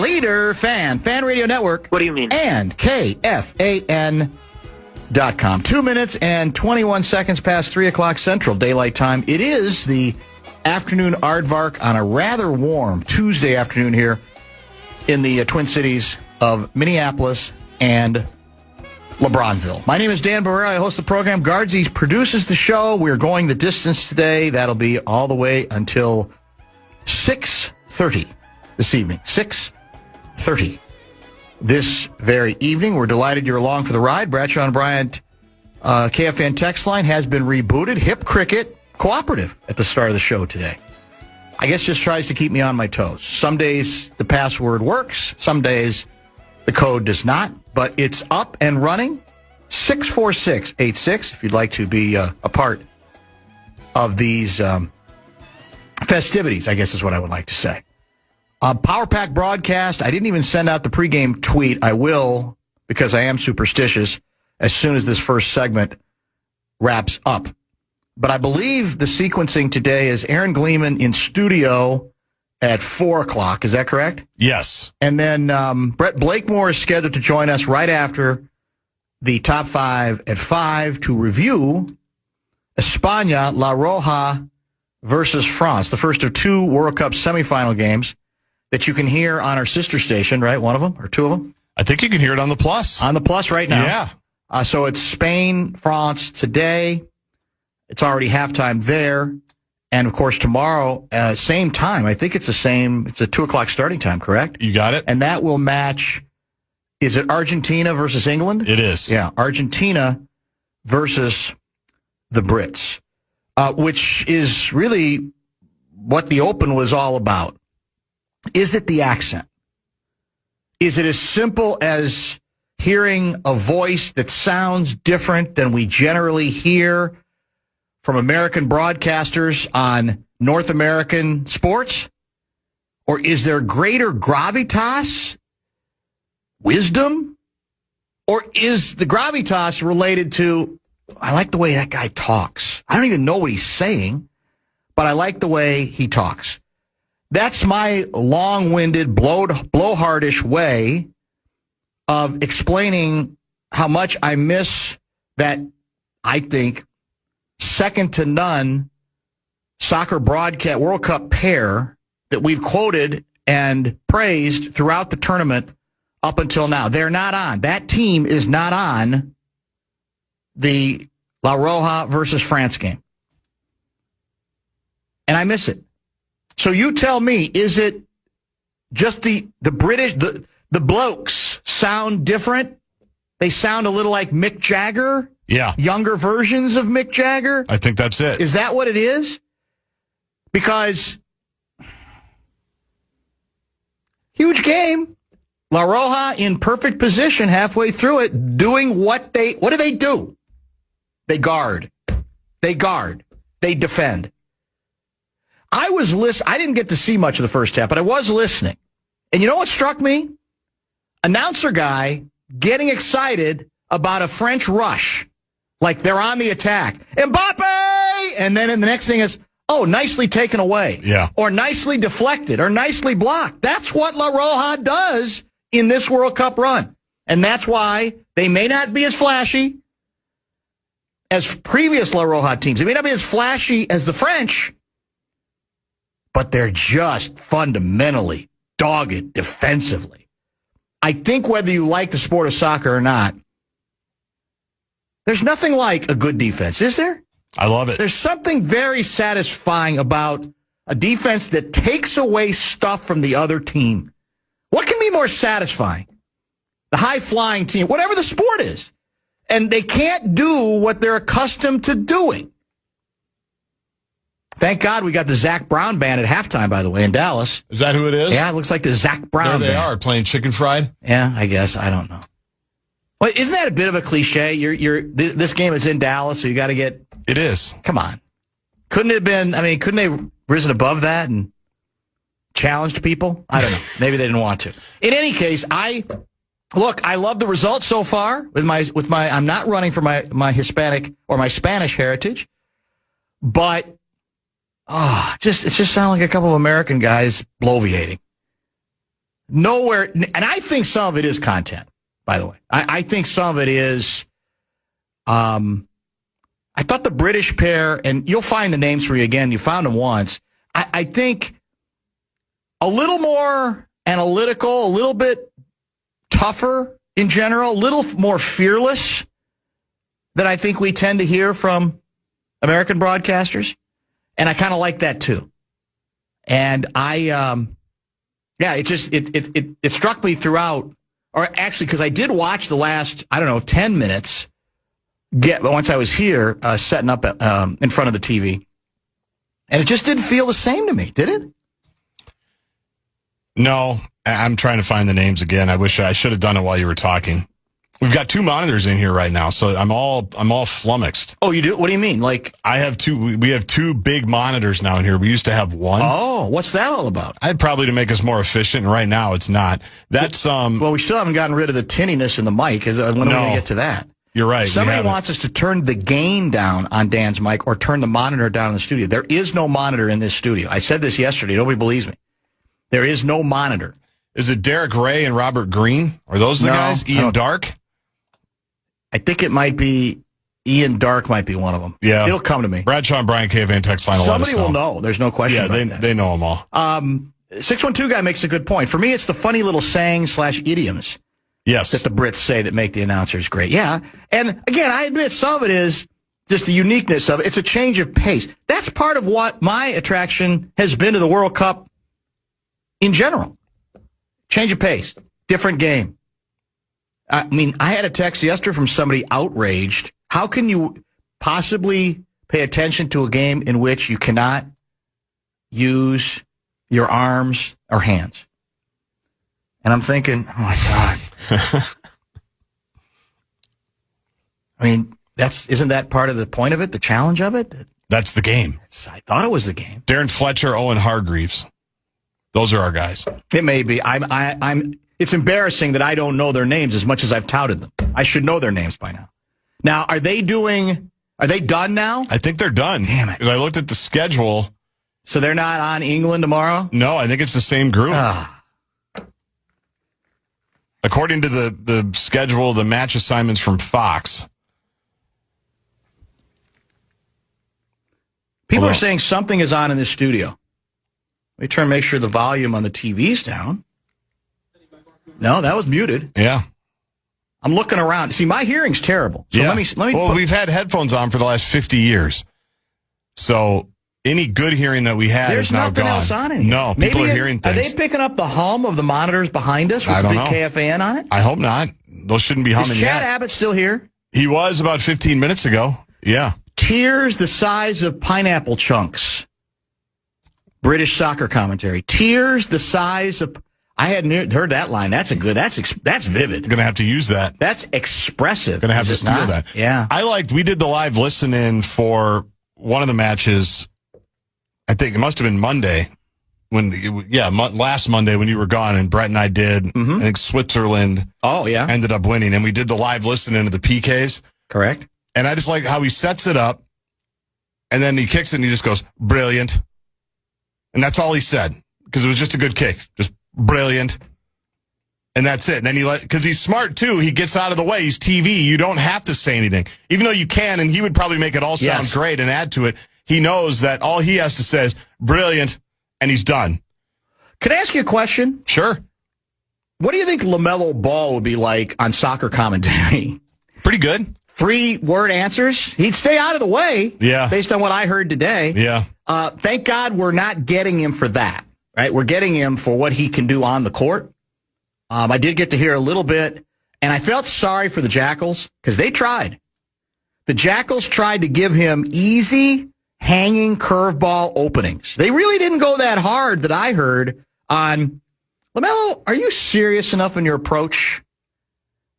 Leader Fan Radio Network. What do you mean? And KFAN.com. 2 minutes and 21 seconds past 3 o'clock Central Daylight Time. It is the afternoon aardvark on a rather warm Tuesday afternoon here in the Twin Cities of Minneapolis and LeBronville. My name is Dan Barreiro. I host the program. Guardsy produces the show. We're going the distance today. That'll be all the way until 6:30 this evening. 6:30 this very evening. We're delighted you're along for the ride. Bradshaw and Bryant KFAN text line has been rebooted. Hip Cricket cooperative at the start of the show today. I guess just tries to keep me on my toes. Some days the password works. Some days the code does not. But it's up and running. 64686 if you'd like to be a part of these festivities, I guess is what I would like to say. Power Pack broadcast. I didn't even send out the pregame tweet. I will, because I am superstitious, as soon as this first segment wraps up. But I believe the sequencing today is Aaron Gleeman in studio at 4 o'clock. Is that correct? Yes. And then Brett Blakemore is scheduled to join us right after the top 5 at 5 to review España, La Roja versus France, the first of 2 World Cup semifinal games that you can hear on our sister station, right? One of them or 2 of them? I think you can hear it on the Plus. On the Plus right now. Yeah. So it's Spain, France today. It's already halftime there. And, of course, tomorrow, same time. I think it's the same. It's a 2 o'clock starting time, correct? You got it. And that will match, is it Argentina versus England? It is. Yeah, Argentina versus the Brits, which is really what the Open was all about. Is it the accent? Is it as simple as hearing a voice that sounds different than we generally hear from American broadcasters on North American sports? Or is there greater gravitas, wisdom? Or is the gravitas related to, I like the way that guy talks. I don't even know what he's saying, but I like the way he talks. That's my long-winded, blowhardish way of explaining how much I miss that, I think, second to none soccer broadcast World Cup pair that we've quoted and praised throughout the tournament up until now. They're not on. That team is not on the La Roja versus France game. And I miss it. So you tell me, is it just the British, the blokes sound different? They sound a little like Mick Jagger? Yeah. Younger versions of Mick Jagger? I think that's it. Is that what it is? Because huge game. La Roja in perfect position halfway through it, doing what do they do? They guard. They defend. I didn't get to see much of the first half, but I was listening. And you know what struck me? Announcer guy getting excited about a French rush. Like they're on the attack. Mbappe! And then the next thing is, oh, nicely taken away. Yeah. Or nicely deflected. Or nicely blocked. That's what La Roja does in this World Cup run. And that's why they may not be as flashy as previous La Roja teams. They may not be as flashy as the French, but they're just fundamentally dogged defensively. I think whether you like the sport of soccer or not, there's nothing like a good defense, is there? I love it. There's something very satisfying about a defense that takes away stuff from the other team. What can be more satisfying? The high-flying team, whatever the sport is. And they can't do what they're accustomed to doing. Thank God we got the Zach Brown band at halftime, by the way, in Dallas. Is that who it is? Yeah, it looks like the Zach Brown There they band. are, playing Chicken Fried. Yeah, I guess. I don't know. Well, isn't that a bit of a cliche? This game is in Dallas, so you got to get... It is. Come on. Couldn't they have risen above that and challenged people? I don't know. Maybe they didn't want to. In any case, I love the results so far with my I'm not running for my Hispanic or my Spanish heritage, but it just sounds like a couple of American guys bloviating. nowhere, and I think some of it is content, by the way. I think some of it is, I thought the British pair, and you'll find the names for you again, you found them once, I think a little more analytical, a little bit tougher in general, a little more fearless than I think we tend to hear from American broadcasters. And I kind of like that too. And it struck me throughout, or actually, because I did watch the last, 10 minutes once I was here, setting up in front of the TV. And it just didn't feel the same to me, did it? No, I'm trying to find the names again. I wish I should have done it while you were talking. We've got 2 monitors in here right now, so I'm all flummoxed. Oh, you do? What do you mean? Like, I have 2. We have 2 big monitors now in here. We used to have 1. Oh, what's that all about? I'd probably to make us more efficient, and right now it's not. That's Well, we still haven't gotten rid of the tinniness in the mic. When are we going to get to that? You're right. Somebody wants us to turn the gain down on Dan's mic or turn the monitor down in the studio. There is no monitor in this studio. I said this yesterday. Nobody believes me. There is no monitor. Is it Derek Ray and Robert Green? Are those the guys? Ian Dark? I think it might be Ian Dark might be one of them. Yeah. It'll come to me. Bradshaw and Brian KFAN text line. Somebody will know. There's no question about that. They know them all. 612 guy makes a good point. For me, it's the funny little sayings/idioms. Yes. That the Brits say that make the announcers great. Yeah. And again, I admit some of it is just the uniqueness of it. It's a change of pace. That's part of what my attraction has been to the World Cup in general. Change of pace. Different game. I mean, I had a text yesterday from somebody outraged. How can you possibly pay attention to a game in which you cannot use your arms or hands? And I'm thinking, oh my God. I mean, isn't that part of the point of it, the challenge of it? That's the game. I thought it was the game. Darren Fletcher, Owen Hargreaves. Those are our guys. It may be. It's embarrassing that I don't know their names as much as I've touted them. I should know their names by now. Now, are they done now? I think they're done. Damn it. Because I looked at the schedule. So they're not on England tomorrow? No, I think it's the same group. According to the schedule, the match assignments from Fox. People are saying something is on in this studio. Let me try and make sure the volume on the TV's down. No, that was muted. Yeah. I'm looking around. See, my hearing's terrible. So let me. Well, we've had headphones on for the last 50 years. So any good hearing that we had is now gone. There's nothing else on in here. No, people are hearing things. Are they picking up the hum of the monitors behind us with the big KFAN on it? I hope not. Those shouldn't be humming yet. Is Chad Abbott still here? He was about 15 minutes ago. Yeah. Tears the size of pineapple chunks. British soccer commentary. Tears the size of... I hadn't heard that line. That's vivid. Going to have to use that. That's expressive. Going to have to steal that. Yeah. We did the live listen-in for one of the matches. I think it must have been Monday. Last Monday when you were gone, and Brett and I did. Mm-hmm. I think Switzerland ended up winning, and we did the live listen-in of the PKs. Correct. And I just like how he sets it up, and then he kicks it, and he just goes, brilliant. And that's all he said, because it was just a good kick. Just brilliant. And that's it. And then because he's smart too, he gets out of the way. He's TV. You don't have to say anything. Even though you can, and he would probably make it all sound great and add to it. He knows that all he has to say is brilliant, and he's done. Can I ask you a question? Sure. What do you think LaMelo Ball would be like on soccer commentary? Pretty good. 3-word answers. He'd stay out of the way. Yeah. Based on what I heard today. Yeah. Thank God we're not getting him for that. Right? We're getting him for what he can do on the court. I did get to hear a little bit, and I felt sorry for the Jackals because they tried. The Jackals tried to give him easy, hanging curveball openings. They really didn't go that hard that I heard on, LaMelo, are you serious enough in your approach?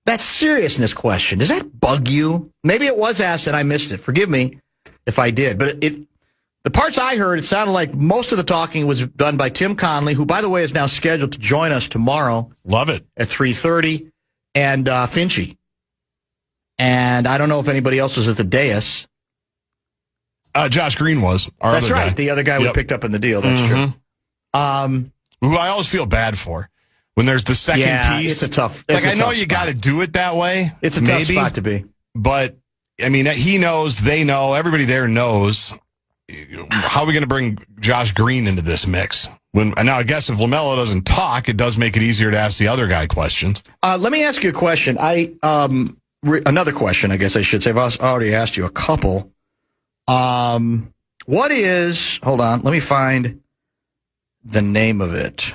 That seriousness question, does that bug you? Maybe it was asked and I missed it. Forgive me if I did. But the parts I heard, it sounded like most of the talking was done by Tim Conley, who, by the way, is now scheduled to join us tomorrow. Love it. At 3:30, and Finchie. And I don't know if anybody else was at the dais. Josh Green was. That's right. The other guy we picked up in the deal. That's true. Who I always feel bad for. when there's the second piece. It's a tough. Like, I know you got to do it that way. It's a tough spot to be. But, I mean, he knows, they know, everybody there knows. How are we going to bring Josh Green into this mix? Now, I guess if LaMelo doesn't talk, it does make it easier to ask the other guy questions. Let me ask you a question. Another question, I guess I should say. I've already asked you a couple. Hold on, let me find the name of it.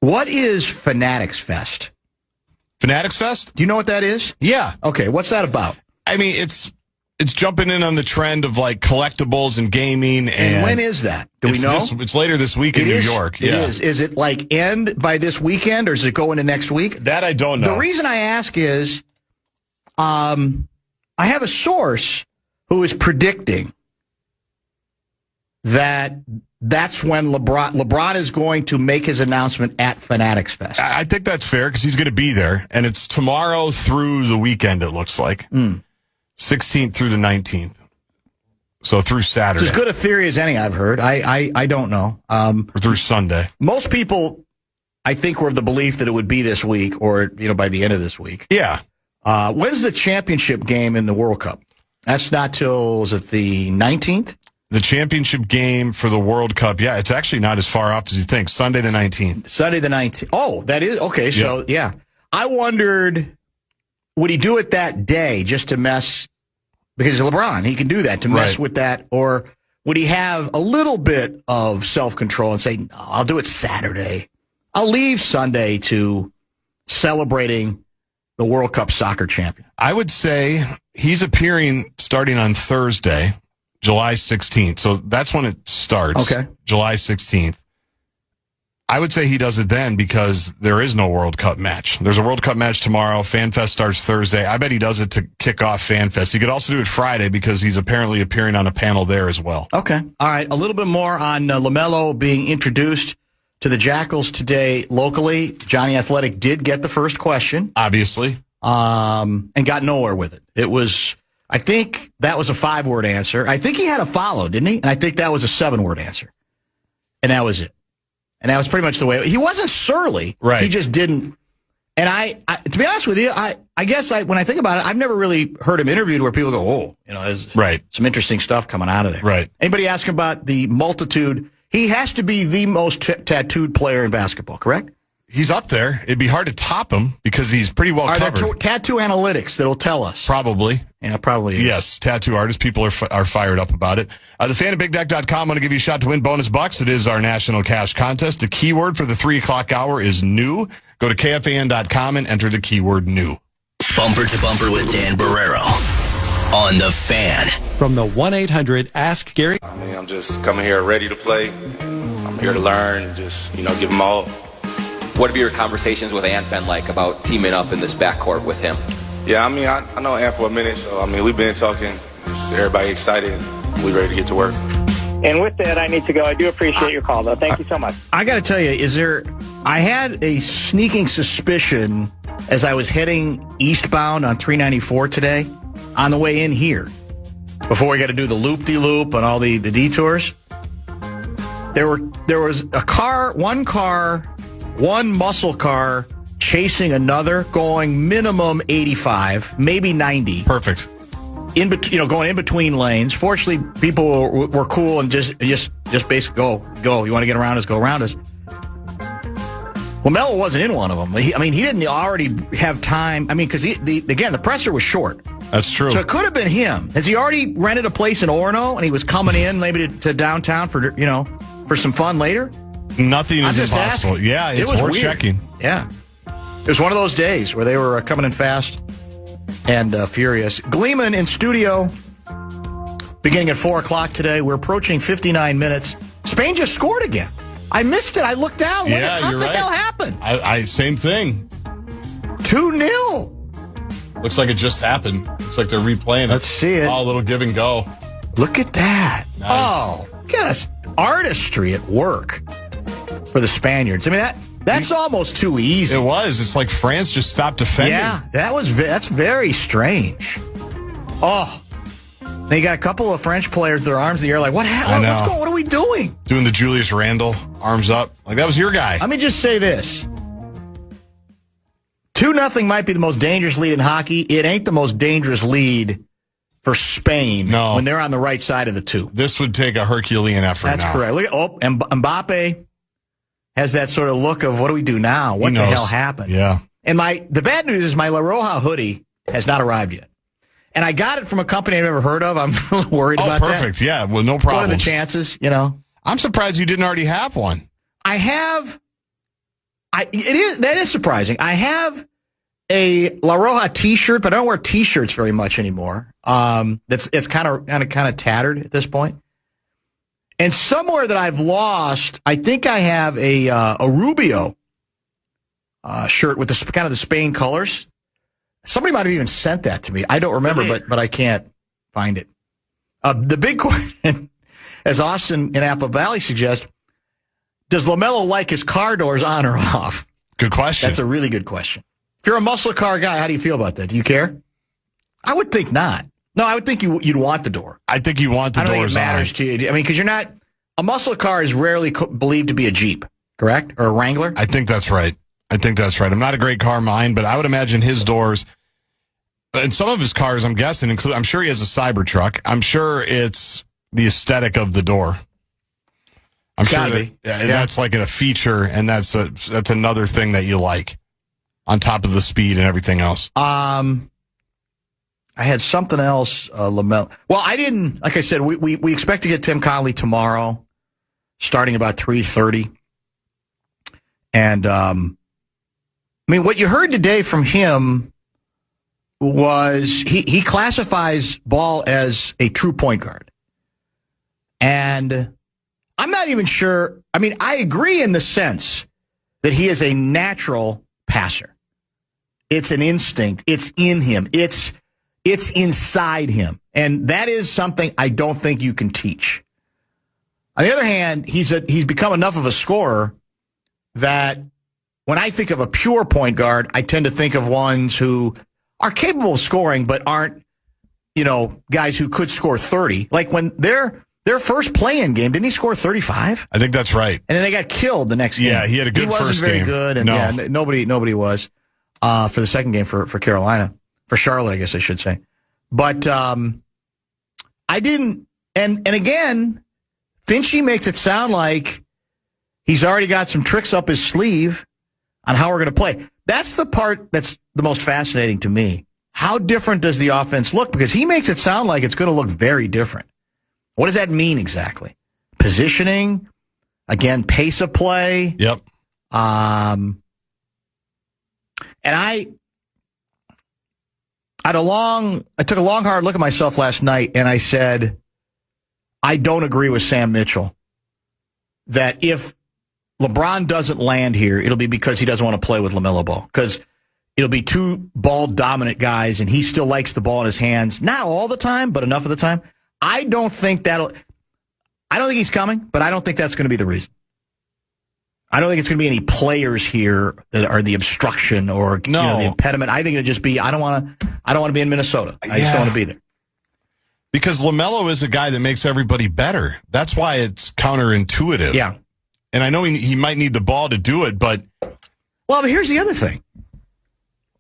What is Fanatics Fest? Fanatics Fest? Do you know what that is? Yeah. Okay, what's that about? I mean, it's jumping in on the trend of like collectibles and gaming. And when is that? Do we know? It's later this week in New York. It is. Is it like end by this weekend, or does it go into next week? That I don't know. The reason I ask is, I have a source who is predicting that's when LeBron is going to make his announcement at Fanatics Fest. I think that's fair because he's going to be there, and it's tomorrow through the weekend, it looks like. 16th through the 19th. So through Saturday. It's as good a theory as any I've heard. I don't know. Or through Sunday. Most people, I think, were of the belief that it would be this week or, by the end of this week. Yeah. When's the championship game in the World Cup? That's not till, is it the 19th? The championship game for the World Cup, yeah, it's actually not as far off as you think. Sunday the 19th. Sunday the 19th. Oh, that is? Okay, so, yeah. I wondered, would he do it that day just to mess, because LeBron, he can do that, to mess with that, or would he have a little bit of self-control and say, no, I'll do it Saturday. I'll leave Sunday to celebrating the World Cup soccer champion. I would say he's appearing starting on Thursday, July 16th. So that's when it starts. Okay. July 16th. I would say he does it then because there is no World Cup match. There's a World Cup match tomorrow. FanFest starts Thursday. I bet he does it to kick off FanFest. He could also do it Friday because he's apparently appearing on a panel there as well. Okay. All right. A little bit more on LaMelo being introduced to the Jackals today locally. Johnny Athletic did get the first question. Obviously. And got nowhere with it. It was, I think that was a 5-word answer. I think he had a follow, didn't he? And I think that was a 7-word answer. And that was it. And that was pretty much the way. He wasn't surly. Right. He just didn't. And I to be honest with you, I guess when I think about it, I've never really heard him interviewed where people go, oh, there's some interesting stuff coming out of there. Right. Anybody ask him about the multitude? He has to be the most tattooed player in basketball, correct? He's up there. It'd be hard to top him because he's pretty well covered. Are there tattoo analytics that'll tell us? Probably. Yeah, probably. Yes, tattoo artists. People are fired up about it. The fan at BigDeck.com. I'm going to give you a shot to win bonus bucks. It is our national cash contest. The keyword for the 3 o'clock hour is new. Go to KFAN.com and enter the keyword new. Bumper to Bumper with Dan Barreiro on the Fan. From the 1-800-ASK-GARY. I mean, I'm just coming here ready to play. I'm here to learn, just, give them all. What have your conversations with Ant been like about teaming up in this backcourt with him? Yeah, I mean, I know Ant for a minute, so, we've been talking. Just everybody excited. We ready to get to work. And with that, I need to go. I do appreciate your call, though. Thank you so much. I got to tell you, I had a sneaking suspicion as I was heading eastbound on 394 today, on the way in here, before we got to do the loop-de-loop and all the detours. There was one muscle car chasing another, going minimum 85, maybe 90. Perfect. Going in between lanes. Fortunately, people were cool and just basically go. You want to get around us? Go around us. LaMelo wasn't in one of them. He didn't already have time. Because the presser was short. That's true. So it could have been him. Has he already rented a place in Orono and he was coming in maybe to downtown for some fun later? Nothing is impossible. Asking. Yeah, it's worth weird. Checking. Yeah. It was one of those days where they were coming in fast and furious. Gleeman in studio beginning at 4 o'clock today. We're approaching 59 minutes. Spain just scored again. I missed it. I looked down. Yeah, what the hell happened? Same thing. 2-0. Looks like it just happened. Looks like they're replaying it. Let's see it. Oh, a little give and go. Look at that. Nice. Oh, gosh. Artistry at work for the Spaniards. That's almost too easy. It was. It's like France just stopped defending. Yeah, that's very strange. Oh, They got a couple of French players with their arms in the air like, what are we doing? Doing the Julius Randle, arms up. Like, that was your guy. Let me just say this. 2-0 might be the most dangerous lead in hockey. It ain't the most dangerous lead for Spain when they're on the right side of the 2. This would take a Herculean effort. That's correct. Look, Mbappe has that sort of look of, what do we do now? What the hell happened? Yeah. And the bad news is my La Roja hoodie has not arrived yet. And I got it from a company I've never heard of. I'm a little worried about that. Oh, perfect. Yeah, well, no problem. What are the chances, I'm surprised you didn't already have one. I have. That is surprising. I have a La Roja T-shirt, but I don't wear T-shirts very much anymore. It's kind of tattered at this point. And somewhere that I've lost, I think I have a Rubio shirt with the Spain colors. Somebody might have even sent that to me. I don't remember, but I can't find it. The big question, as Austin in Apple Valley suggests, does LaMelo like his car doors on or off? Good question. That's a really good question. If you're a muscle car guy, how do you feel about that? Do you care? I would think not. No, I would think you'd want the door. I think you want the doors on. I don't think it matters to you. I mean, because you're not – a muscle car is rarely believed to be a Jeep, correct? Or a Wrangler? I think that's right. I'm not a great car mind, but I would imagine his doors – and some of his cars, I'm guessing, I'm sure he has a Cybertruck. I'm sure it's the aesthetic of the door. I'm sure that's like a feature, and that's another thing that you like on top of the speed and everything else. I had something else, LaMelo. Well, I didn't. Like I said, we expect to get Tim Connolly tomorrow, starting about 3:30. And what you heard today from him was he classifies Ball as a true point guard. And I'm not even sure. I mean, I agree in the sense that he is a natural passer. It's an instinct. It's in him. It's inside him. And that is something I don't think you can teach. On the other hand, he's become enough of a scorer that when I think of a pure point guard, I tend to think of ones who are capable of scoring, but aren't, guys who could score 30. Like when their first play-in game, didn't he score 35? I think that's right. And then they got killed the next game. Yeah, he had a good first game. He wasn't very good, and nobody was for the second game for Carolina, for Charlotte, I guess I should say. But I didn't, and again, Finchy makes it sound like he's already got some tricks up his sleeve on how we're going to play. That's the part that's the most fascinating to me. How different does the offense look? Because he makes it sound like it's going to look very different. What does that mean exactly? Positioning, again, pace of play. Yep. And I took a long, hard look at myself last night, and I said, I don't agree with Sam Mitchell that if LeBron doesn't land here, it'll be because he doesn't want to play with LaMelo Ball. Because it'll be two ball-dominant guys, and he still likes the ball in his hands. Not all the time, but enough of the time. I don't think he's coming, but I don't think that's going to be the reason. I don't think it's going to be any players here that are the obstruction or the impediment. I think it'll just be I don't want to be in Minnesota. I just don't want to be there. Because LaMelo is a guy that makes everybody better. That's why it's counterintuitive. Yeah. And I know he might need the ball to do it, but here's the other thing.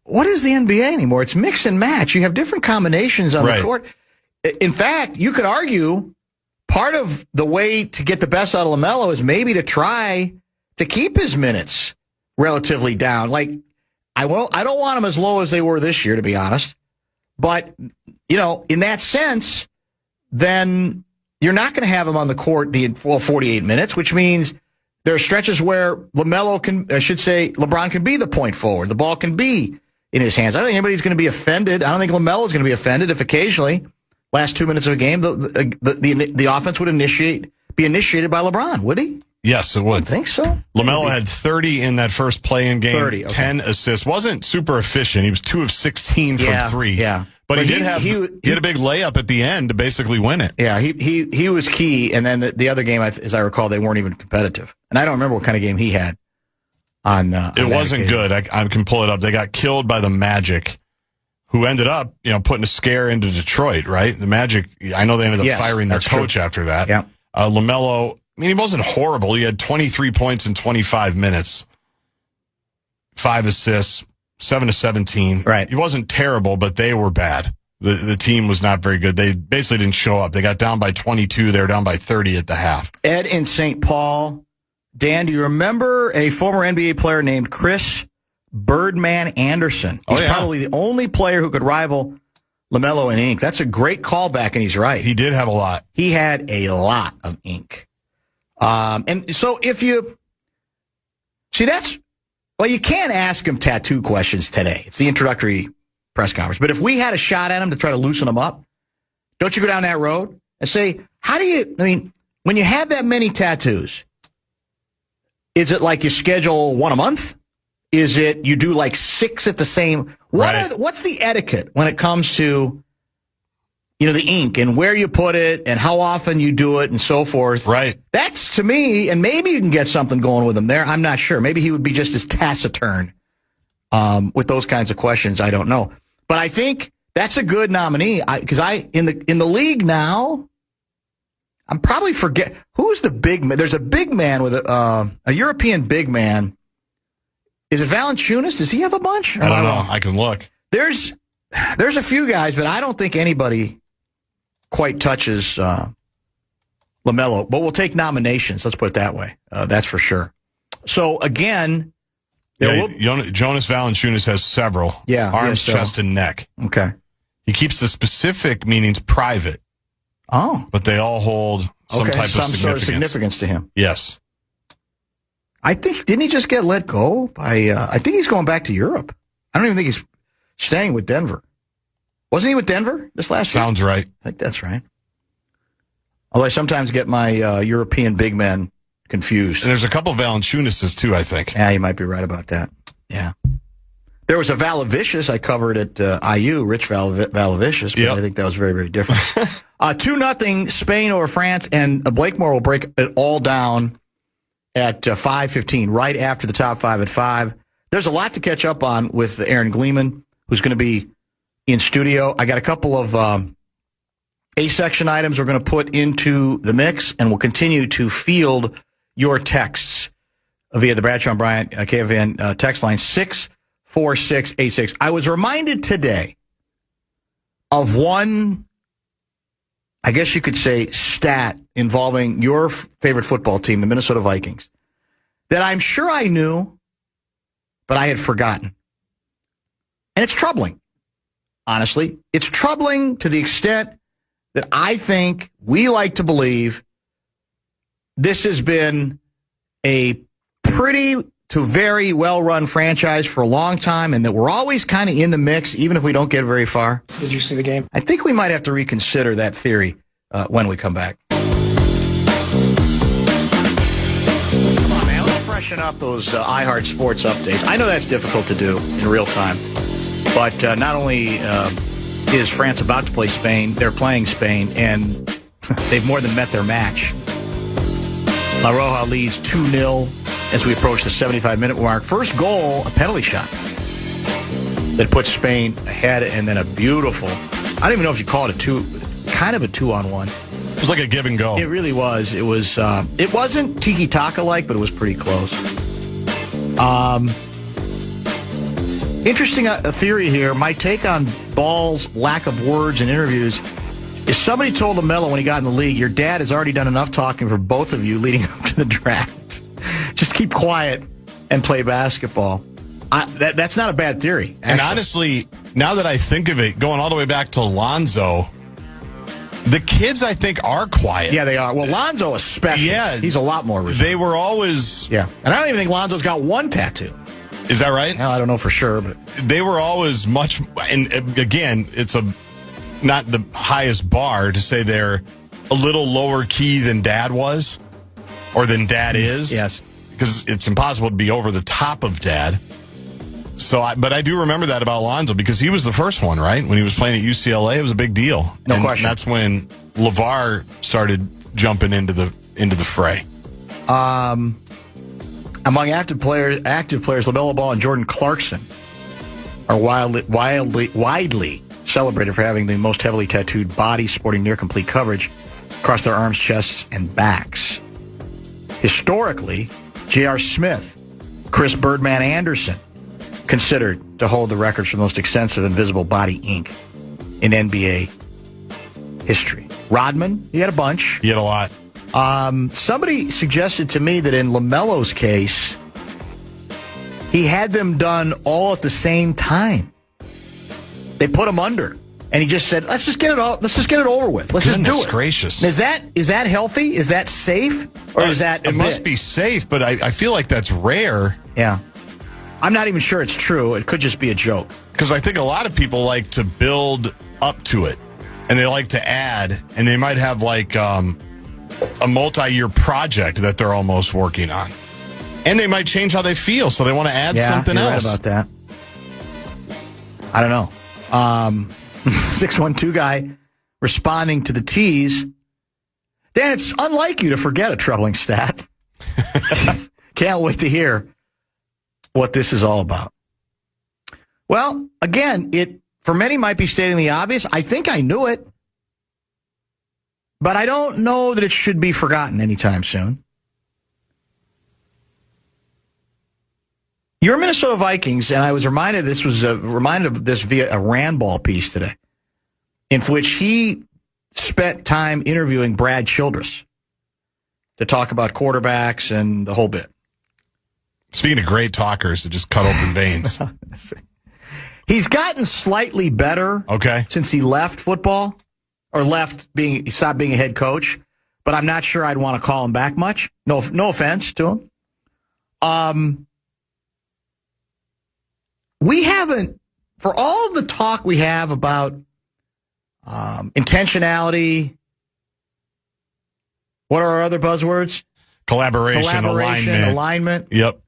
What is the NBA anymore? It's mix and match. You have different combinations on the court. In fact, you could argue part of the way to get the best out of LaMelo is maybe to try to keep his minutes relatively down. Like, I don't want them as low as they were this year, to be honest. But, in that sense, then you're not going to have him on the court 48 minutes, which means there are stretches where LeBron can be the point forward. The ball can be in his hands. I don't think anybody's going to be offended. I don't think LaMelo's going to be offended if occasionally, last 2 minutes of a game, the offense would be initiated by LeBron, would he? Yes, it would. I think so. LaMelo had 30 in that first play-in game, 30, 10 assists. Wasn't super efficient. He was 2 of 16 from 3. Yeah. But he had a big layup at the end to basically win it. Yeah, he was key. And then the other game, as I recall, they weren't even competitive. And I don't remember what kind of game he had. It wasn't good. I can pull it up. They got killed by the Magic, who ended up, putting a scare into Detroit, right? The Magic, I know they ended up firing their coach after that. Yeah. LaMelo, he wasn't horrible. He had 23 points in 25 minutes, 5 assists, 7 of 17. Right. He wasn't terrible, but they were bad. The team was not very good. They basically didn't show up. They got down by 22. They were down by 30 at the half. Ed in St. Paul. Dan, do you remember a former NBA player named Chris Birdman Anderson? He's probably the only player who could rival LaMelo in ink. That's a great callback, and he's right. He did have a lot. He had a lot of ink. And so if you see, you can't ask him tattoo questions today. It's the introductory press conference. But if we had a shot at him to try to loosen him up, don't you go down that road and say, when you have that many tattoos, is it like you schedule one a month? Is it you do like 6 at the same? What's the etiquette when it comes to, the ink and where you put it and how often you do it and so forth? Right. That's, to me, and maybe you can get something going with him there. I'm not sure. Maybe he would be just as taciturn with those kinds of questions. I don't know. But I think that's a good nominee because in the league now, I'm probably who's the big man. There's a big man with a European big man. Is it Valanciunas? Does he have a bunch? I don't know. I can look. There's a few guys, but I don't think anybody quite touches LaMelo. But we'll take nominations. Let's put it that way. That's for sure. So again, Jonas Valanciunas has several. Yeah, arms, chest, and neck. Okay. He keeps the specific meanings private. Oh, but they all hold some sort of significance to him. Yes. I think, didn't he just get let go by, I think he's going back to Europe. I don't even think he's staying with Denver. Wasn't he with Denver this last year? Sounds right. I think that's right. Although I sometimes get my European big men confused. And there's a couple of Valanciunases too, I think. Yeah, you might be right about that. Yeah. There was a Valavicius I covered at IU, Rich Valavicius, but I think that was very, very different. 2-0 Spain over France, and Blakemore will break it all down at 5:15, right after the top 5 at 5. There's a lot to catch up on with Aaron Gleeman, who's going to be in studio. I got a couple of A-section items we're going to put into the mix, and we'll continue to field your texts via the Bradshaw and Bryant KFAN text line 64686. I was reminded today of one, I guess you could say, stat involving your favorite football team, the Minnesota Vikings, that I'm sure I knew, but I had forgotten. And it's troubling, honestly. It's troubling to the extent that I think we like to believe this has been a pretty to very well-run franchise for a long time, and that we're always kind of in the mix, even if we don't get very far. Did you see the game? I think we might have to reconsider that theory when we come back. Come on, man. Let's freshen up those iHeart Sports updates. I know that's difficult to do in real time, but not only is France about to play Spain, they're playing Spain, and they've more than met their match. La Roja leads 2-0 as we approach the 75-minute mark. First goal, a penalty shot that puts Spain ahead, and then a beautiful, I don't even know if you call it kind of a 2-on-1. It was like a give and go. It really was. It was. It wasn't tiki-taka-like, but it was pretty close. Interesting theory here. My take on Ball's lack of words in interviews is somebody told LaMelo when he got in the league, your dad has already done enough talking for both of you leading up to the draft. Just keep quiet and play basketball. That's not a bad theory, actually. And honestly, now that I think of it, going all the way back to Lonzo, the kids, I think, are quiet. Yeah, they are. Well, Lonzo especially. Yeah. He's a lot more reserved. They were always... Yeah. And I don't even think Lonzo's got one tattoo. Is that right? Well, I don't know for sure, but... They were always much... And again, it's not the highest bar to say they're a little lower key than Dad was, or than Dad is. Yes. Because it's impossible to be over the top of Dad. But I do remember that about Lonzo, because he was the first one, right? When he was playing at UCLA, it was a big deal. No question. That's when LeVar started jumping into the fray. Among active players, LaMelo Ball and Jordan Clarkson are widely celebrated for having the most heavily tattooed bodies sporting near-complete coverage across their arms, chests, and backs. Historically, J.R. Smith, Chris Birdman Anderson, considered to hold the records for the most extensive invisible body ink in NBA history. Rodman, he had a bunch. He had a lot. Somebody suggested to me that in LaMelo's case, he had them done all at the same time. They put him under, and he just said, "Let's just get it over with. Let's just do it." Gracious. Is that healthy? Is that safe, or is that it must be safe? But I feel like that's rare. Yeah, I'm not even sure it's true. It could just be a joke. Because I think a lot of people like to build up to it, and they like to add, and they might have like a multi-year project that they're almost working on. And they might change how they feel, so they want to add something else. Right about that. I don't know. 612 guy responding to the tease. Dan, it's unlike you to forget a troubling stat. Can't wait to hear what this is all about. Well, again, it for many might be stating the obvious. I think I knew it, but I don't know that it should be forgotten anytime soon. Your Minnesota Vikings, and I was reminded of this via a Randball piece today, in which he spent time interviewing Brad Childress to talk about quarterbacks and the whole bit. Speaking of great talkers that just cut open veins. He's gotten slightly better since he left football, or he stopped being a head coach, but I'm not sure I'd want to call him back much. No offense to him. We haven't, for all the talk we have about intentionality, what are our other buzzwords? Collaboration, alignment. Yep.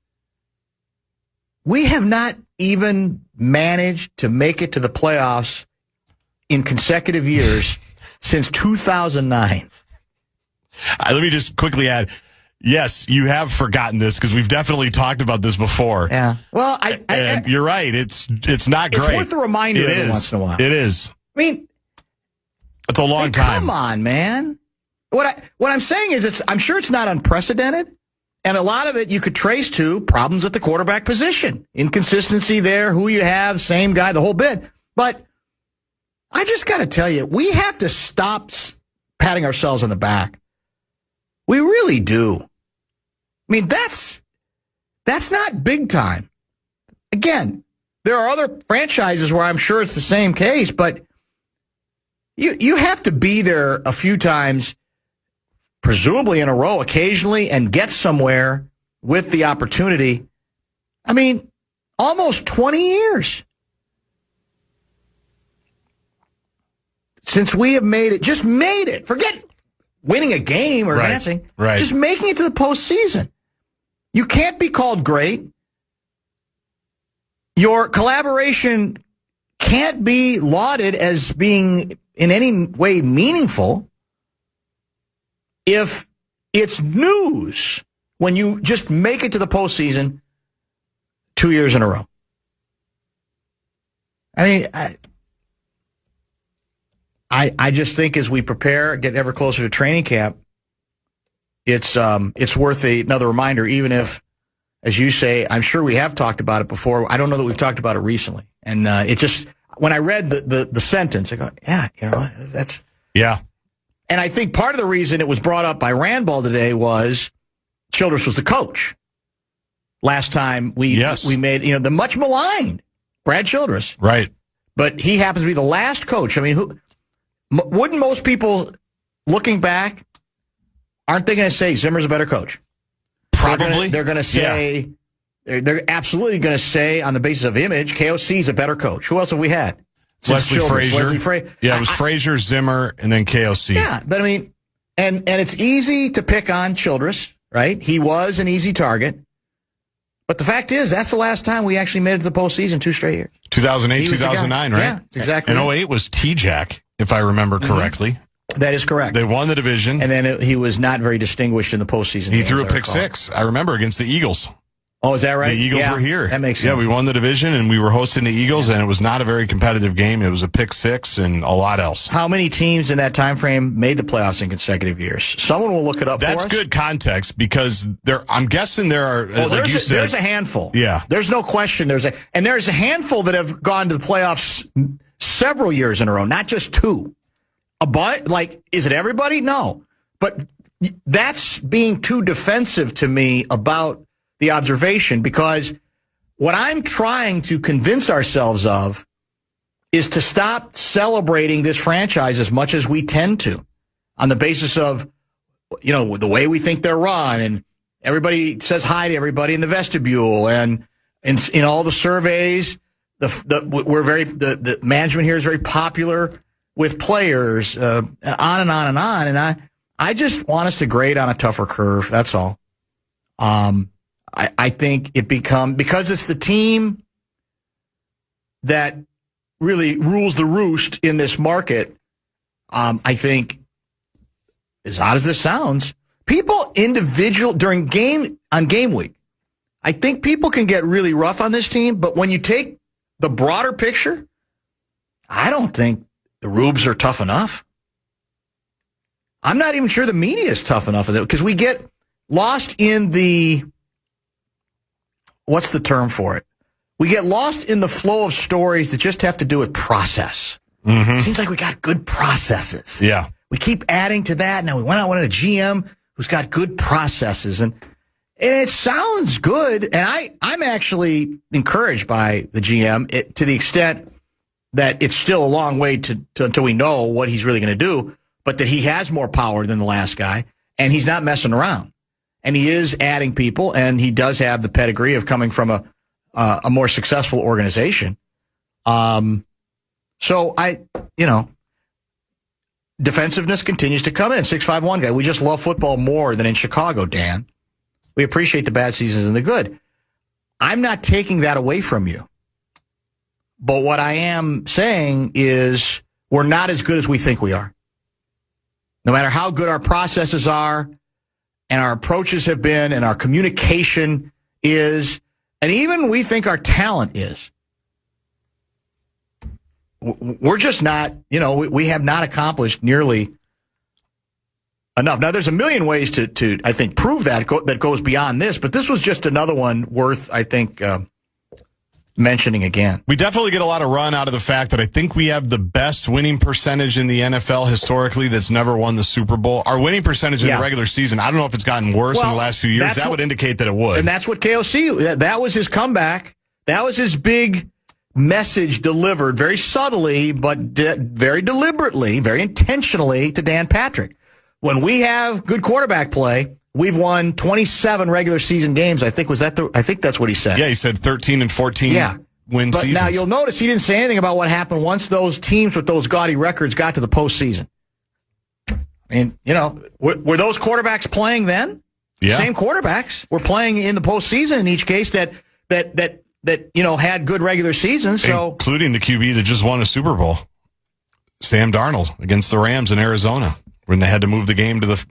We have not even managed to make it to the playoffs in consecutive years since 2009. Let me just quickly add, yes, you have forgotten this because we've definitely talked about this before. Yeah. Well, and you're right. It's not great. It's worth a reminder every once in a while. It is. I mean, it's a long time. Come on, man. What I'm saying is, I'm sure it's not unprecedented, and a lot of it you could trace to problems at the quarterback position, inconsistency there, who you have, same guy, the whole bit. But I just got to tell you, we have to stop patting ourselves on the back. We really do. I mean, that's not big time. Again, there are other franchises where I'm sure it's the same case, but you have to be there a few times, presumably in a row, occasionally, and get somewhere with the opportunity. I mean, almost 20 years since we have made it. Forget winning a game or advancing. Right. Just making it to the postseason. You can't be called great. Your collaboration can't be lauded as being in any way meaningful if it's news when you just make it to the postseason 2 years in a row. I mean, I just think as we prepare, get ever closer to training camp, it's worth another reminder, even if, as you say, I'm sure we have talked about it before. I don't know that we've talked about it recently. And it just, when I read the sentence, I go, yeah, that's. Yeah. And I think part of the reason it was brought up by Randball today was Childress was the coach. Last time we made, the much maligned Brad Childress. Right. But he happens to be the last coach. I mean, wouldn't most people, looking back, aren't they going to say Zimmer's a better coach? Probably. They're going to say, they're absolutely going to say, on the basis of image, KOC is a better coach. Who else have we had? Leslie Frazier. Yeah, it was Frazier, Zimmer, and then KOC. Yeah, but I mean, and it's easy to pick on Childress, right? He was an easy target. But the fact is, that's the last time we actually made it to the postseason 2 straight years. 2008, 2009, right? Yeah, exactly. And 08 was T-Jack, if I remember correctly. That is correct. They won the division. And then he was not very distinguished in the postseason. He threw a pick six, I remember, against the Eagles. Oh, is that right? The Eagles were here. That makes sense. Yeah, we won the division, and we were hosting the Eagles, and it was not a very competitive game. It was a pick six and a lot else. How many teams in that time frame made the playoffs in consecutive years? Someone will look it up for us. That's good context because I'm guessing there are, like you said. There's a handful. Yeah. There's no question. There's a handful that have gone to the playoffs several years in a row, not just two. But, is it everybody? No. But that's being too defensive to me about the observation, because what I'm trying to convince ourselves of is to stop celebrating this franchise as much as we tend to on the basis of, the way we think they're run, and everybody says hi to everybody in the vestibule, and in all the surveys, the management here is very popular with players, on and on and on. And I just want us to grade on a tougher curve. That's all. I think because it's the team that really rules the roost in this market. I think, as odd as this sounds, people during game week, I think people can get really rough on this team. But when you take the broader picture, I don't think the Rubes are tough enough. I'm not even sure the media is tough enough of it, because we get lost in what's the term for it? We get lost in the flow of stories that just have to do with process. Mm-hmm. It seems like we got good processes. Yeah. We keep adding to that. Now we went out with a GM who's got good processes, and it sounds good. And I'm actually encouraged by the GM to the extent that it's still a long way until we know what he's really going to do, but that he has more power than the last guy, and he's not messing around. And he is adding people, and he does have the pedigree of coming from a more successful organization. So defensiveness continues to come in. 651 guy. We just love football more than in Chicago, Dan. We appreciate the bad seasons and the good. I'm not taking that away from you. But what I am saying is we're not as good as we think we are. No matter how good our processes are, and our approaches have been, and our communication is, and even we think our talent is, we're just not, we have not accomplished nearly enough. Now, there's a million ways to I think, prove that goes beyond this, but this was just another one worth, I think, mentioning again. We definitely get a lot of run out of the fact that I think we have the best winning percentage in the NFL historically that's never won the Super Bowl. Our winning percentage in the regular season, I don't know if it's gotten worse in the last few years. That would indicate that it would. And that's what KOC, that was his comeback. That was his big message delivered very subtly, but very deliberately, very intentionally to Dan Patrick. When we have good quarterback play, we've won 27 regular season games. I think that's what he said. Yeah, he said 13 and 14 win but seasons. Now you'll notice he didn't say anything about what happened once those teams with those gaudy records got to the postseason. I mean, were those quarterbacks playing then? Yeah. Same quarterbacks were playing in the postseason in each case that had good regular seasons. So including the QB that just won a Super Bowl, Sam Darnold against the Rams in Arizona, when they had to move the game to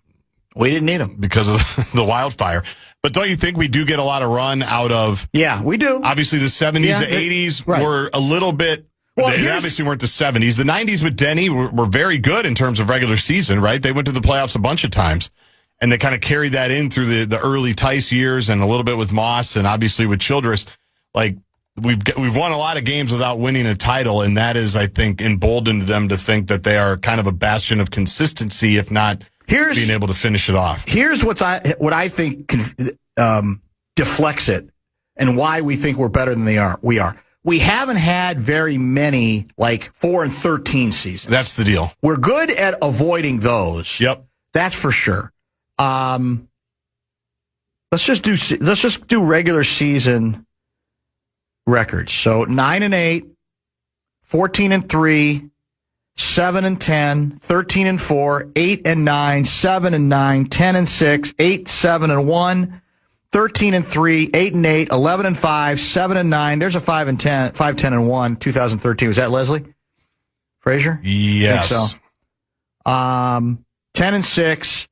we didn't need him because of the wildfire. But don't you think we do get a lot of run out of? Yeah, we do. Obviously, the 70s, the 80s were a little bit. Well, they obviously weren't the 70s. The 90s with Denny were very good in terms of regular season, right? They went to the playoffs a bunch of times, and they kind of carried that in through the early Tice years and a little bit with Moss and obviously with Childress. Like, we've won a lot of games without winning a title, and that is, I think, emboldened them to think that they are kind of a bastion of consistency, if not being able to finish it off. Here's what I think deflects it, and why we think we're better than we are. We haven't had very many 4-13 seasons. That's the deal. We're good at avoiding those. Yep, that's for sure. Let's just do regular season records. So 9-8, 14-3. 7-10, 13-4, 8-9, 7-9, 10-6, 8-7-1, 13-3, 8-8, 11-5, 7-9. There's a 5-10, 5-10-1, 2013. Was that Leslie Frazier? Yes. I think so. 10-6,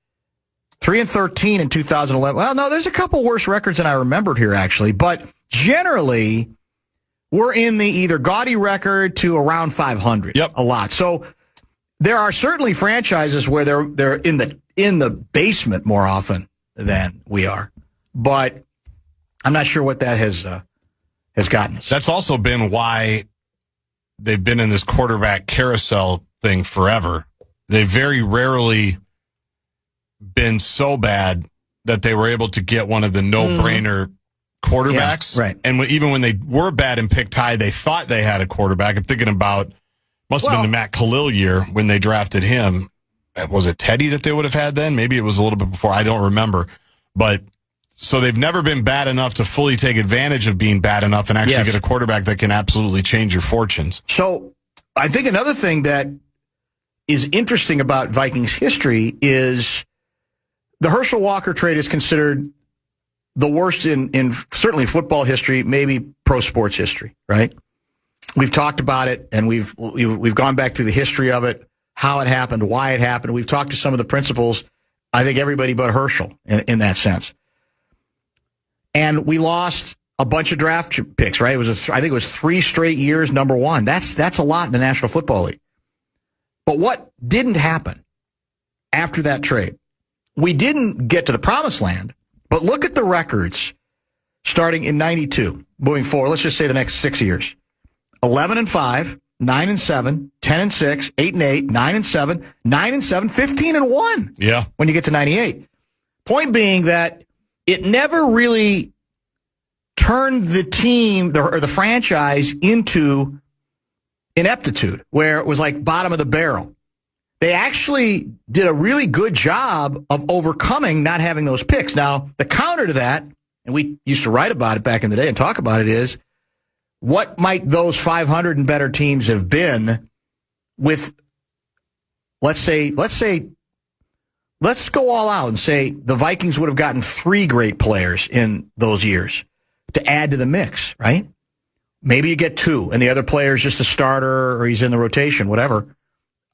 3-13 in 2011. Well, no, there's a couple worse records than I remembered here, actually. But generally, we're in the either gaudy record to around 500. Yep. A lot. So there are certainly franchises where they're in the basement more often than we are. But I'm not sure what that has gotten us. That's also been why they've been in this quarterback carousel thing forever. They very rarely been so bad that they were able to get one of the no-brainer quarterbacks. Yeah, right. And even when they were bad and picked high, they thought they had a quarterback. I'm thinking about, must have been the Matt Khalil year when they drafted him. Was it Teddy that they would have had then? Maybe it was a little bit before. I don't remember. But so they've never been bad enough to fully take advantage of being bad enough and actually get a quarterback that can absolutely change your fortunes. So I think another thing that is interesting about Vikings history is the Herschel Walker trade is considered the worst in certainly football history, maybe pro sports history, right? We've talked about it, and we've gone back through the history of it, how it happened, why it happened. We've talked to some of the principals, I think everybody but Herschel in that sense. And we lost a bunch of draft picks, right? I think it was 3 straight years number one. That's a lot in the National Football League. But what didn't happen after that trade? We didn't get to the promised land, but look at the records starting in 92, moving forward. Let's just say the next 6 years. 11-5, 9-7, 10-6, 8-8, 9-7, 9-7, 15-1. Yeah. When you get to 98. Point being that it never really turned the team or the franchise into ineptitude, where it was like bottom of the barrel. They actually did a really good job of overcoming not having those picks. Now, the counter to that, and we used to write about it back in the day and talk about it, is what might those 500 and better teams have been with, let's go all out and say the Vikings would have gotten 3 great players in those years to add to the mix, right? Maybe you get 2, and the other player is just a starter or he's in the rotation, whatever.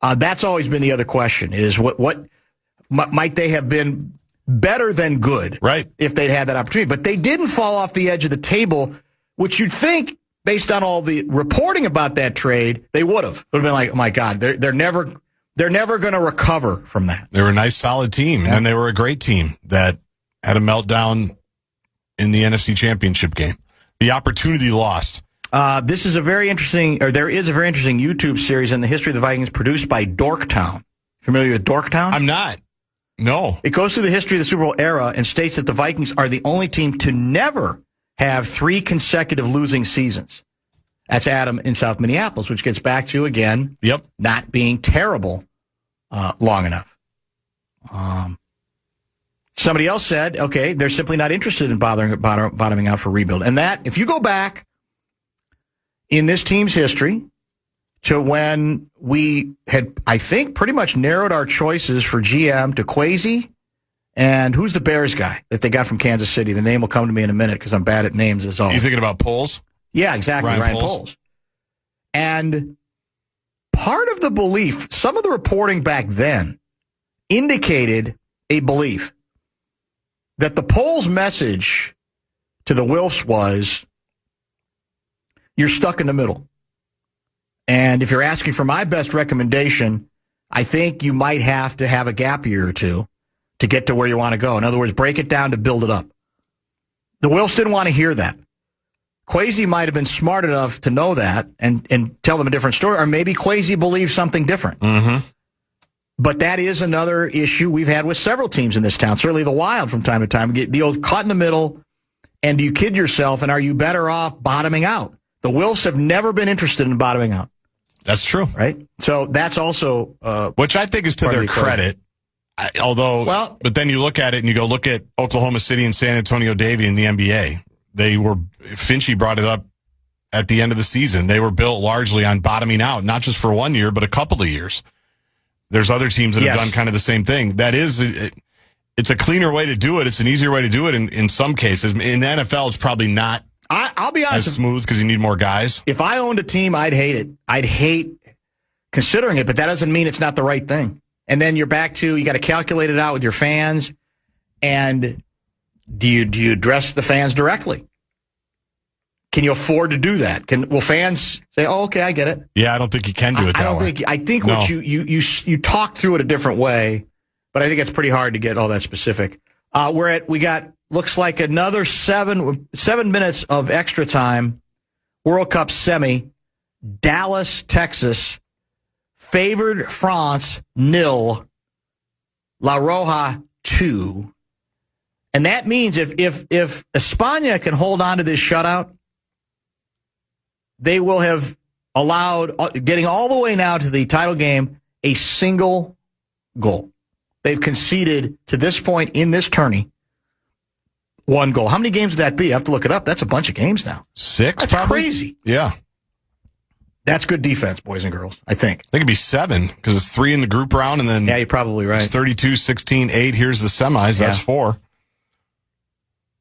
That's always been the other question, is what might they have been better than good, right, if they'd had that opportunity. But they didn't fall off the edge of the table, which you'd think, based on all the reporting about that trade, they would have. It would have been like, oh, my God, they're never going to recover from that. They were a nice, solid team, and they were a great team that had a meltdown in the NFC Championship game. The opportunity lost. There is a very interesting YouTube series in the history of the Vikings produced by Dorktown. Familiar with Dorktown? I'm not. No. It goes through the history of the Super Bowl era and states that the Vikings are the only team to never have 3 consecutive losing seasons. That's Adam in South Minneapolis, which gets back to, again, not being terrible long enough. Somebody else said, okay, they're simply not interested in bottoming out for rebuild. And that, if you go back in this team's history to when we had, I think, pretty much narrowed our choices for GM to Kwesi, and who's the Bears guy that they got from Kansas City? The name will come to me in a minute because I'm bad at names as always. You thinking about Poles? Yeah, exactly, Ryan Poles. And part of the belief, some of the reporting back then indicated a belief that the Poles message to the Wilfs was, you're stuck in the middle. And if you're asking for my best recommendation, I think you might have to have a gap year or 2 to get to where you want to go. In other words, break it down to build it up. The Wilfs didn't want to hear that. Kwesi might have been smart enough to know that and tell them a different story, or maybe Kwesi believes something different. Mm-hmm. But that is another issue we've had with several teams in this town, certainly the Wild from time to time. Get the old caught in the middle, and do you kid yourself, and are you better off bottoming out? The Wilfs have never been interested in bottoming out. That's true. Right? So that's also... which I think is to their credit. But then you look at it and you go, look at Oklahoma City and San Antonio Davey in the NBA. Finchie brought it up at the end of the season. They were built largely on bottoming out, not just for 1 year, but a couple of years. There's other teams that have done kind of the same thing. That is, it's a cleaner way to do it. It's an easier way to do it in some cases. In the NFL, it's probably not I'll be honest, as smooth because you need more guys. If I owned a team, I'd hate it. I'd hate considering it, but that doesn't mean it's not the right thing. And then you're back to, you got to calculate it out with your fans. And do you address the fans directly? Can you afford to do that? Will fans say, "Oh, okay, I get it"? Yeah, I don't think you can do it that way. I think no. What you talk through it a different way, but I think it's pretty hard to get all that specific. We got looks like another 7 minutes of extra time. World Cup semi, Dallas, Texas, favored France 0, La Roja 2, and that means if España can hold on to this shutout, they will have allowed, getting all the way now to the title game, a single goal. They've conceded to this point in this tourney 1 goal. How many games would that be? I have to look it up. That's a bunch of games now. 6, That's probably? Crazy. Yeah. That's good defense, boys and girls, I think. I think it'd be 7 because it's 3 in the group round, and then yeah, you're probably right. It's 32, 16, 8. Here's the semis. That's 4.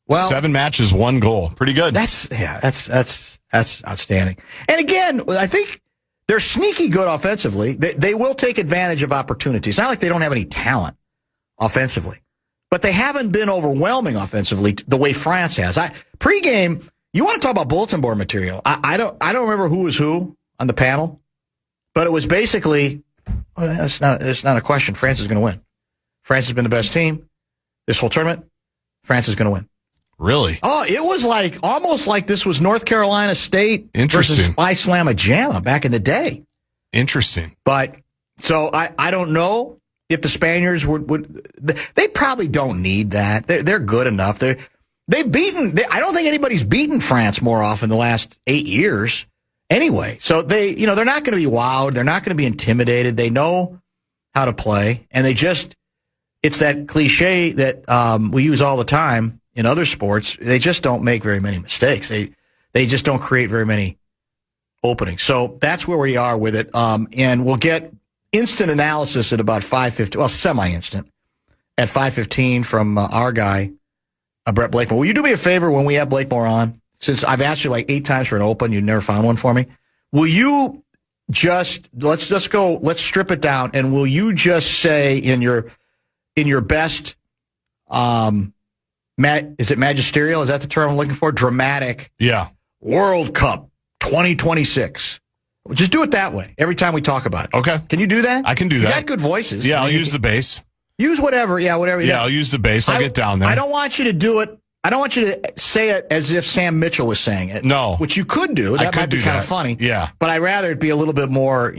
Well, 7 matches, 1 goal. Pretty good. That's outstanding. And again, I think they're sneaky good offensively. They will take advantage of opportunities. It's not like they don't have any talent offensively, but they haven't been overwhelming offensively the way France has. Pre-game, you want to talk about bulletin board material? I don't remember who was who on the panel, but it was basically, it's not a question. France is going to win. France has been the best team this whole tournament. France is going to win. Really? Oh, it was almost like this was North Carolina State versus Spy Slamma Jamma back in the day. Interesting. But so I don't know if the Spaniards would they probably don't need that. They're good enough. I don't think anybody's beaten France more often the last 8 years anyway. So they're not going to be wowed. They're not going to be intimidated. They know how to play, and it's that cliche that we use all the time in other sports. They just don't make very many mistakes. They just don't create very many openings. So that's where we are with it. And we'll get instant analysis at about 5:15. Well, semi-instant at 5:15 from our guy, Brett Blakemore. Will you do me a favor when we have Blakemore on? Since I've asked you like 8 times for an open, you never found one for me. Will you just let's strip it down, and will you just say in your best is it magisterial? Is that the term I'm looking for? Dramatic. Yeah. World Cup 2026. Just do it that way every time we talk about it. Okay. Can you do that? I can do that. You got good voices. Yeah, I'll use the bass. Use whatever. Yeah, whatever. Yeah, I'll use the bass. I'll get down there. I don't want you to do it. I don't want you to say it as if Sam Mitchell was saying it. No. Which you could do. That might be kind of funny. Yeah. But I'd rather it be a little bit more,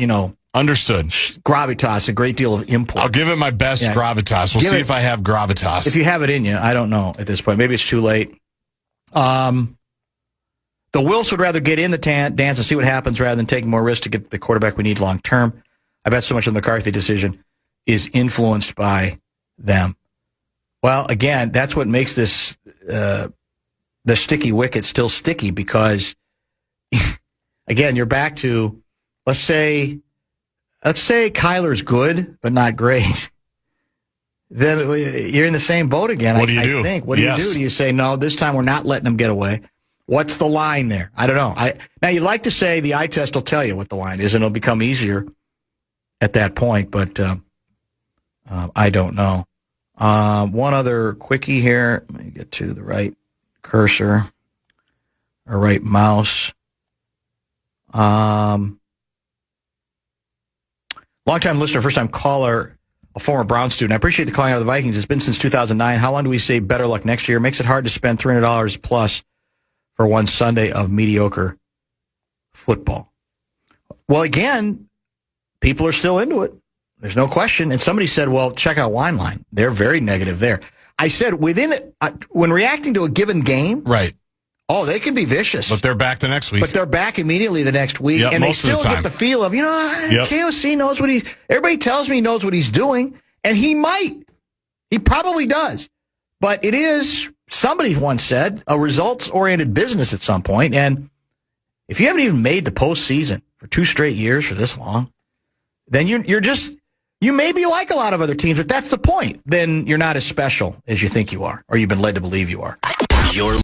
Understood. Gravitas, a great deal of import. I'll give it my best gravitas. We'll see if I have gravitas. If you have it in you, I don't know at this point. Maybe it's too late. The Wills would rather get in the dance and see what happens rather than taking more risks to get the quarterback we need long term. I bet so much of the McCarthy decision is influenced by them. Well, again, that's what makes this the sticky wicket still sticky because, again, you're back to let's say Kyler's good but not great. Then you're in the same boat again. What do you do? I think. What do you do? Do you say no? This time we're not letting them get away. What's the line there? I don't know. Now you'd like to say the eye test will tell you what the line is, and it'll become easier at that point. But I don't know. One other quickie here. Let me get to the right cursor or right mouse. Long-time listener, first-time caller, a former Brown student. I appreciate the calling out of the Vikings. It's been since 2009. How long do we say better luck next year? It makes it hard to spend $300 plus for one Sunday of mediocre football. Well, again, people are still into it. There's no question. And somebody said, well, check out Wineline. They're very negative there. I said, when reacting to a given game, right? Oh, they can be vicious. But they're back the next week. But they're back immediately the next week. Yep, and they still get the feel of, KOC knows what everybody tells me he knows what he's doing. And he might. He probably does. But it is, somebody once said, a results-oriented business at some point. And if you haven't even made the postseason for 2 straight years for this long, then you may be like a lot of other teams, but that's the point. Then you're not as special as you think you are, or you've been led to believe you are.